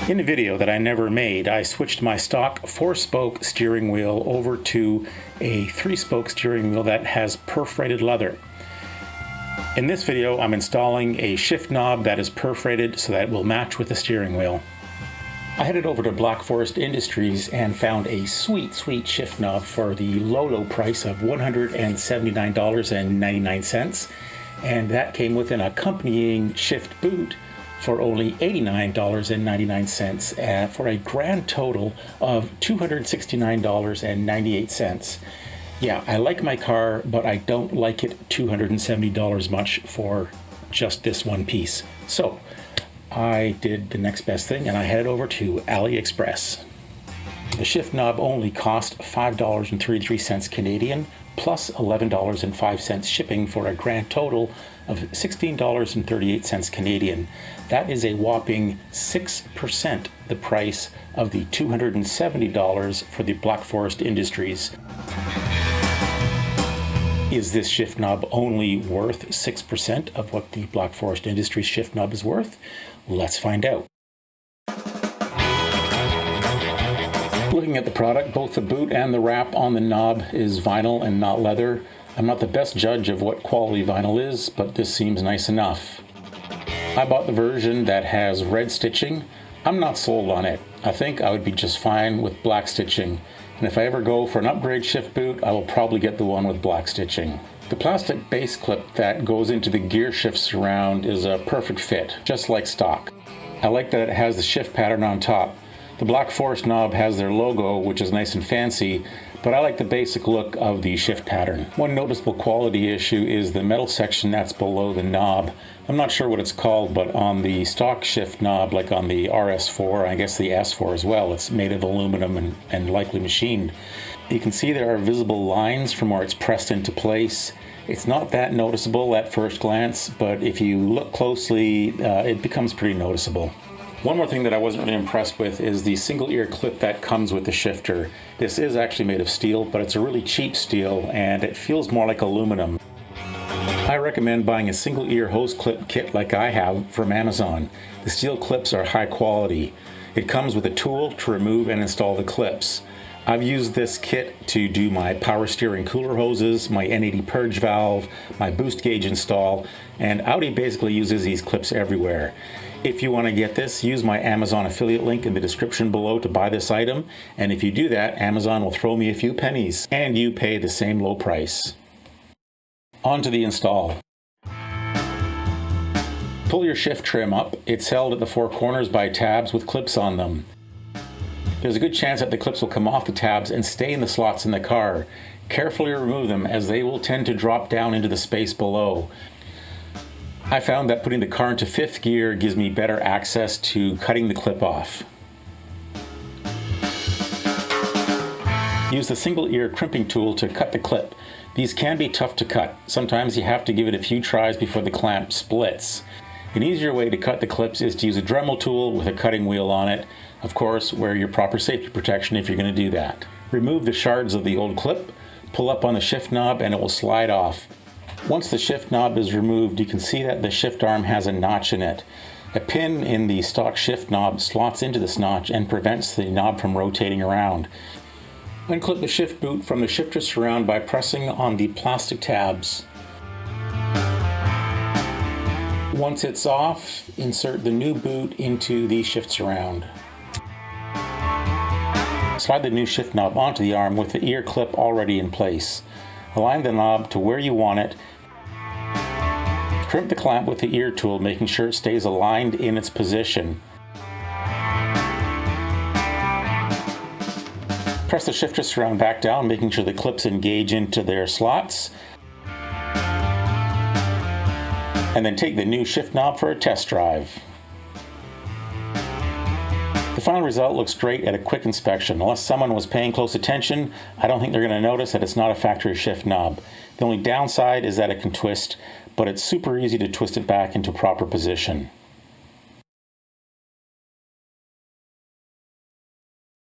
In a video that I never made, I switched my stock 4-spoke steering wheel over to a 3-spoke steering wheel that has perforated leather. In this video, I'm installing a shift knob that is perforated so that it will match with the steering wheel. I headed over to Black Forest Industries and found a sweet shift knob for the low price of $179.99, and that came with an accompanying shift boot for only $89.99 for a grand total of $269.98. Yeah, I like my car, but I don't like it $270 much for just this one piece. So I did the next best thing and I headed over to AliExpress. The shift knob only cost $5.33 Canadian plus $11.05 shipping for a grand total of $16.38 Canadian. That is a whopping 6% the price of the $270 for the Black Forest Industries. Is this shift knob only worth 6% of what the Black Forest Industries shift knob is worth? Let's find out. Looking at the product, both the boot and the wrap on the knob is vinyl and not leather. I'm not the best judge of what quality vinyl is, but this seems nice enough. I bought the version that has red stitching. I'm not sold on it. I think I would be just fine with black stitching. And if I ever go for an upgrade shift boot, I will probably get the one with black stitching. The plastic base clip that goes into the gear shift surround is a perfect fit, just like stock. I like that it has the shift pattern on top. The Black Forest knob has their logo, which is nice and fancy, but I like the basic look of the shift pattern. One noticeable quality issue is the metal section that's below the knob. I'm not sure what it's called, but on the stock shift knob, like on the RS4, I guess the S4 as well, it's made of aluminum and likely machined. You can see there are visible lines from where it's pressed into place. It's not that noticeable at first glance, but if you look closely, it becomes pretty noticeable. One more thing that I wasn't really impressed with is the single ear clip that comes with the shifter. This is actually made of steel, but it's a really cheap steel and it feels more like aluminum. I recommend buying a single ear hose clip kit like I have from Amazon. The steel clips are high quality. It comes with a tool to remove and install the clips. I've used this kit to do my power steering cooler hoses, my N80 purge valve, my boost gauge install, and Audi basically uses these clips everywhere. If you want to get this, use my Amazon affiliate link in the description below to buy this item, and if you do that, Amazon will throw me a few pennies, and you pay the same low price. On to the install. Pull your shift trim up. It's held at the four corners by tabs with clips on them. There's a good chance that the clips will come off the tabs and stay in the slots in the car. Carefully remove them as they will tend to drop down into the space below. I found that putting the car into 5th gear gives me better access to cutting the clip off. Use the single ear crimping tool to cut the clip. These can be tough to cut. Sometimes you have to give it a few tries before the clamp splits. An easier way to cut the clips is to use a Dremel tool with a cutting wheel on it. Of course, wear your proper safety protection if you're going to do that. Remove the shards of the old clip, pull up on the shift knob, and it will slide off. Once the shift knob is removed, you can see that the shift arm has a notch in it. A pin in the stock shift knob slots into this notch and prevents the knob from rotating around. Unclip the shift boot from the shifter surround by pressing on the plastic tabs. Once it's off, insert the new boot into the shift surround. Slide the new shift knob onto the arm with the ear clip already in place. Align the knob to where you want it. Crimp the clamp with the ear tool, making sure it stays aligned in its position. Press the shifter surround back down, making sure the clips engage into their slots. And then take the new shift knob for a test drive. The final result looks great at a quick inspection. Unless someone was paying close attention, I don't think they're going to notice that it's not a factory shift knob. The only downside is that it can twist, but it's super easy to twist it back into proper position.